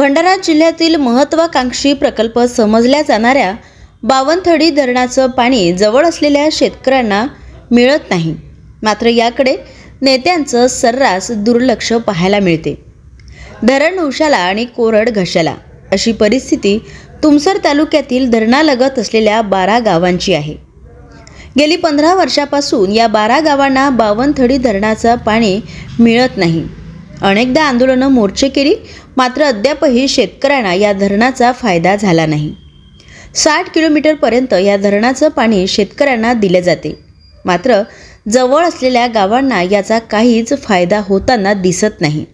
भंडारा जिल्ह्यातील महत्त्वाकांक्षी प्रकल्प समजल्या जाणाऱ्या बावनथडी धरणाचं पाणी जवळ असलेल्या शेतकऱ्यांना मिळत नाही। मात्र याकडे नेत्यांचं सर्रास दुर्लक्ष पाहायला मिळते। धरण उशाला आणि कोरड घशाला अशी परिस्थिती तुमसर तालुक्यातील धरणालगत असलेल्या 12 गावांची आहे। गेली 15 वर्षापासून या 12 गावांना बावनथडी धरणाचं पाणी मिळत नाही। अनेकदा आंदोलनं मोर्चे केली, मात्र अद्यापही शेतकऱ्यांना या धरणाचा फायदा झाला नाही। 60 किलोमीटरपर्यंत या धरणाचं पाणी शेतकऱ्यांना दिले जाते, मात्र जवळ असलेल्या गावांना याचा काहीच फायदा होताना दिसत नाही।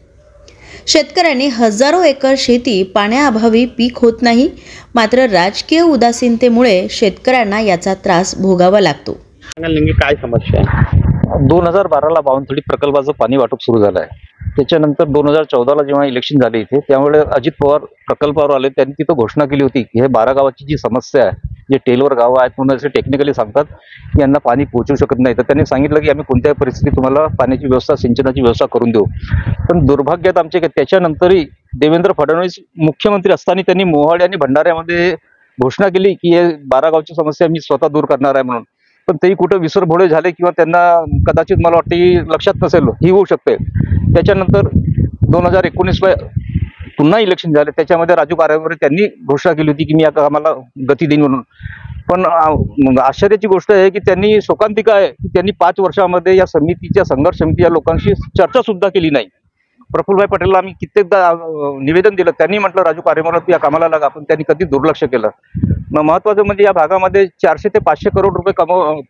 शेतकऱ्यांनी हजारो एकर शेती पाण्याअभावी पीक होत नाही, मात्र राजकीय उदासीनतेमुळे शेतकऱ्यांना याचा त्रास भोगावा लागतो। नेमकी काय समस्या आहे? 2012ला बावनथडी प्रकल्पाचं पाणी वाटप सुरू झालं आहे। त्याच्यानंतर 2014ला जेव्हा इलेक्शन झाले इथे, त्यामुळे अजित पवार प्रकल्पावर आले। त्यांनी तिथं घोषणा केली होती की हे 12 गावाची जी समस्या आहे, जे टेलवर गावं आहेत म्हणून असे टेक्निकली सांगतात की यांना पाणी पोहोचू शकत नाही, तर त्यांनी सांगितलं की आम्ही कोणत्याही परिस्थितीत तुम्हाला पाण्याची व्यवस्था, सिंचनाची व्यवस्था करून देऊ। पण दुर्भाग्यात आमचे त्याच्यानंतरही देवेंद्र फडणवीस मुख्यमंत्री असताना त्यांनी मोहाडी आणि भंडाऱ्यामध्ये घोषणा केली की हे 12 गावची समस्या मी स्वतः दूर करणार आहे म्हणून। पण तेही कुठं विसरभोळे झाले किंवा त्यांना कदाचित मला वाटते लक्षात नसेल, ही होऊ शकते। त्याच्यानंतर 2019ला पुन्हा इलेक्शन झाले, त्याच्यामध्ये राजू कारभारी त्यांनी घोषणा केली होती की मी या कामाला गती देईन म्हणून। पण आश्चर्याची गोष्ट आहे की त्यांनी शोकांतिका आहे की त्यांनी 5 वर्षामध्ये या समितीच्या संघर्ष समिती या लोकांशी चर्चा सुद्धा केली नाही। प्रफुल्लभाई पटेलला आम्ही कित्येकदा निवेदन दिलं, त्यांनी म्हटलं राजू कारभारी या कामाला लागा, पण त्यांनी कधी दुर्लक्ष केलं। महत्त्वाचं म्हणजे या भागामध्ये 400 ते 500 करोड रुपये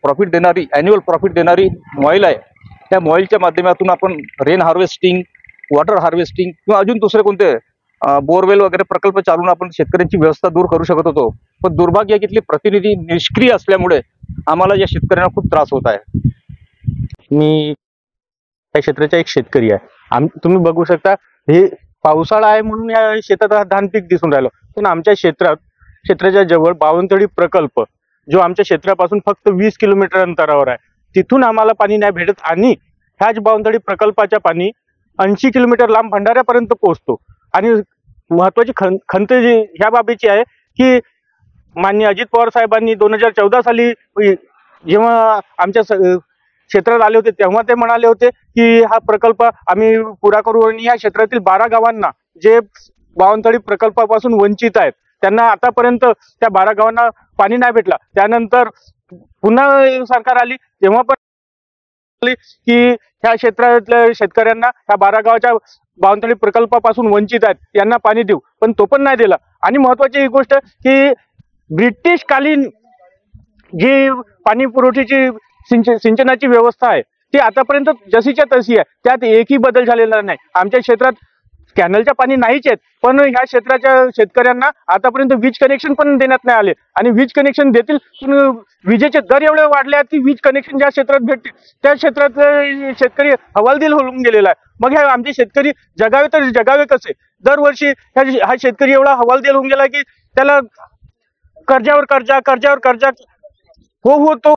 प्रॉफिट देणारी, ॲन्युअल प्रॉफिट देणारी मॉईल आहे। त्या मॉईलच्या माध्यमातून आपण रेन हार्वेस्टिंग, वॉटर हार्वेस्टिंग किंवा अजून दुसरे कोणते बोरवेल वगैरे प्रकल्प चालवून आपण शेतकऱ्यांची व्यवस्था दूर करू शकत होतो। पण दुर्भाग्य आहे की इथले प्रतिनिधी निष्क्रिय असल्यामुळे आम्हाला या शेतकऱ्यांना खूप त्रास होत आहे। मी या क्षेत्राचा एक शेतकरी आहे। तुम्ही बघू शकता, हे पावसाळा आहे म्हणून या शेतात धान पीक दिसून राहिलं, पण आमच्या क्षेत्राच्या जवळ बावनथडी प्रकल्प जो आमच्या क्षेत्रापासून फक्त 20 किलोमीटर अंतरावर आहे, तिथून आम्हाला पाणी नाही भेटत। आणि ह्याच बावनथडी प्रकल्पाच्या पाणी 80 किलोमीटर लांब भंडाऱ्यापर्यंत पोहोचतो। आणि महत्वाची खंत ह्या बाबीची आहे की माननीय अजित पवार साहेबांनी 2014 साली जेव्हा आमच्या क्षेत्रात आले होते, तेव्हा ते म्हणाले होते की हा प्रकल्प आम्ही पुरा करू आणि या क्षेत्रातील 12 गावांना जे बावनथडी प्रकल्पापासून वंचित आहेत त्यांना आतापर्यंत त्या 12 गावांना पाणी नाही भेटला। त्यानंतर पुन्हा सरकार आली, तेव्हा पण की ह्या क्षेत्रातल्या शेतकऱ्यांना ह्या 12 गावाच्या बावनथडी प्रकल्पापासून वंचित आहेत यांना पाणी देऊ, पण तो पण नाही दिला। आणि महत्वाची ही गोष्ट की ब्रिटिश कालीन जी पाणी पुरवठ्याची सिंचनाची व्यवस्था आहे ती आतापर्यंत जशीच्या तशी आहे, त्यात एकही बदल झालेला नाही। आमच्या क्षेत्रात कॅनलच्या पाणी नाहीच आहेत, पण ह्या क्षेत्राच्या शेतकऱ्यांना आतापर्यंत वीज कनेक्शन पण देण्यात नाही आले। आणि वीज कनेक्शन देतील, पण विजेचे दर एवढे वाढले आहेत की वीज कनेक्शन ज्या क्षेत्रात भेटते त्या क्षेत्रात शेतकरी हवालदिल होऊन गेलेला आहे। मग हे आमचे शेतकरी जगावे तर जगावे कसे? दरवर्षी हा शेतकरी एवढा हवालदिल होऊन गेला की त्याला कर्जावर कर्जा होतो,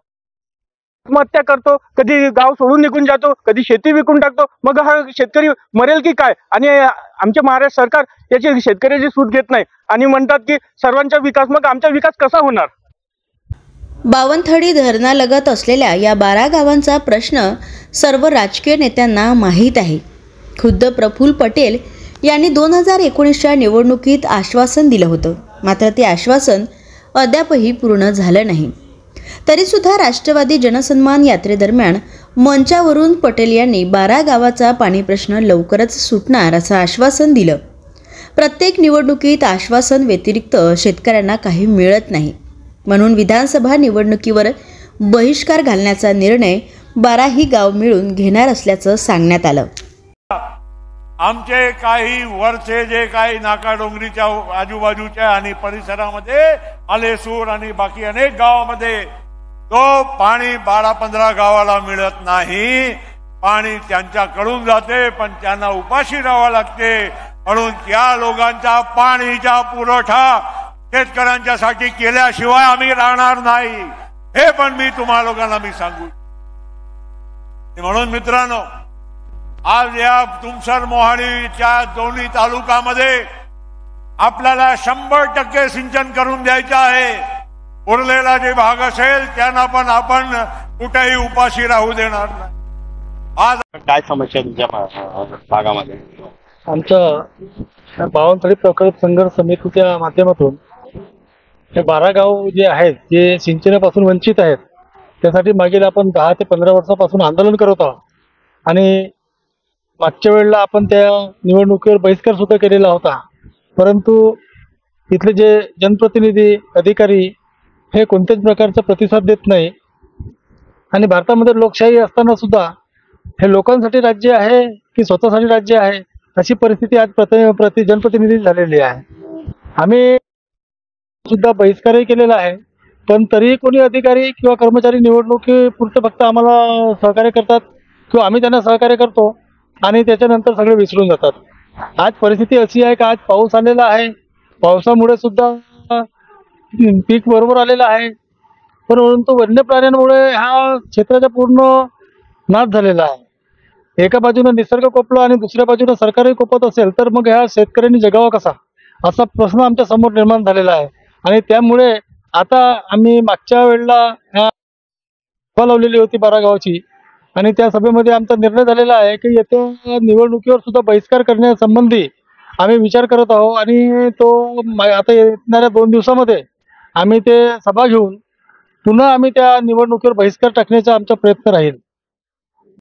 आत्महत्या करतो, कधी गाव सोडून निघून जातो, कधी शेती विकून टाकतो। मग हा शेतकरी मरेल की काय? आणि आमचे महाराष्ट्र सरकार याची शेतकऱ्याची सूट घेत नाही आणि म्हणतात की सर्वांचा विकास। मग आमचा विकास कसा होणार? बावनथडी धरणालगत असलेल्या या 12 गावांचा प्रश्न सर्व राजकीय नेत्यांना माहीत आहे। खुद्द प्रफुल्ल पटेल यांनी 2019च्या निवडणुकीत आश्वासन दिलं होतं, मात्र ते आश्वासन अद्यापही पूर्ण झालं नाही। तरीसुद्धा राष्ट्रवादी जनसन्मान यात्रेदरम्यान मंचावरून पटेल यांनी 12 गावाचा पाणी प्रश्न लवकरच सुटणार असं आश्वासन दिलं। प्रत्येक निवडणुकीत आश्वासन व्यतिरिक्त शेतकऱ्यांना काही मिळत नाही, म्हणून विधानसभा निवडणुकीवर बहिष्कार घालण्याचा निर्णय 12ही गाव मिळून घेणार असल्याचं सांगण्यात आलं। आमचे काही वरचे जे काही नाकाडोंगरीच्या आजूबाजूच्या आणि परिसरामध्ये आलेसूर आणि बाकी अनेक गावामध्ये तो पाणी 12-15 गावाला मिळत नाही। पाणी त्यांच्याकडून जाते, पण त्यांना उपाशी राहावं लागते। म्हणून त्या लोकांचा पाणीचा पुरवठा शेतकऱ्यांच्यासाठी केल्याशिवाय आम्ही राहणार नाही, हे पण मी तुम्हा लोकांना सांगू। म्हणून मित्रांनो, आज या तुमसर मोहाडीच्या दोन्ही तालुक्यामध्ये आपल्याला 100% सिंचन करून द्यायचं आहे. उरलेला जे भाग असेल त्यांना पण आपण कुठेही उपाशी राहू देणार नाही. आज काय समस्या तुमच्या भागामध्ये? आमच्या बावनथडी प्रकल्प संघर्ष समितीच्या माध्यमातून हे 12 गाव जे आहेत जे सिंचनापासून वंचित आहेत त्यासाठी मागील आपण 10 ते 15 वर्षापासून आंदोलन करत आहोत. आणि मागच्या वेळेला आपण त्या निवडणुकीवर बहिष्कार सुद्धा केलेला होता. परंतु इथले जे जनप्रतिनिधी अधिकारी हे कोणत्याच प्रकारचा प्रतिसाद देत नाही. आणि भारतामध्ये लोकशाही असताना सुद्धा हे लोकांसाठी राज्य आहे की स्वतःसाठी राज्य आहे अशी परिस्थिती आज जनप्रतिनिधी झालेली आहे. आम्ही सुद्धा बहिष्कारही केलेला आहे, पण तरीही कोणी अधिकारी किंवा कर्मचारी निवडणुकीपुरतं फक्त आम्हाला सहकार्य करतात किंवा आम्ही त्यांना सहकार्य करतो आणि त्याच्यानंतर सगळे विसरून जातात. आज परिस्थिती अशी आहे की आज पाऊस आलेला आहे, पावसामुळे सुद्धा पीक बरोबर आलेलं आहे, परंतु वन्य प्राण्यांमुळे ह्या क्षेत्राचा पूर्ण नाश झालेला आहे. एका बाजूने निसर्ग कोपला आणि दुसऱ्या बाजूने सरकारही कोपत असेल तर मग ह्या शेतकऱ्यांनी जगावा कसा असा प्रश्न आमच्या समोर निर्माण झालेला आहे. आणि त्यामुळे आता आम्ही मागच्या वेळेला ह्या सभा लावलेली होती 12 गावाची आणि त्या सभेमध्ये आमचा निर्णय झालेला आहे की येत्या निवडणुकीवर सुद्धा बहिष्कार करण्यासंबंधी आम्ही विचार करत आहोत. आणि तो आता येणाऱ्या 2 दिवसामध्ये आम्ही ते सभा घेऊन पुन्हा आम्ही त्या निवडणुकीवर बहिष्कार टाकण्याचा आमचा प्रयत्न राहील.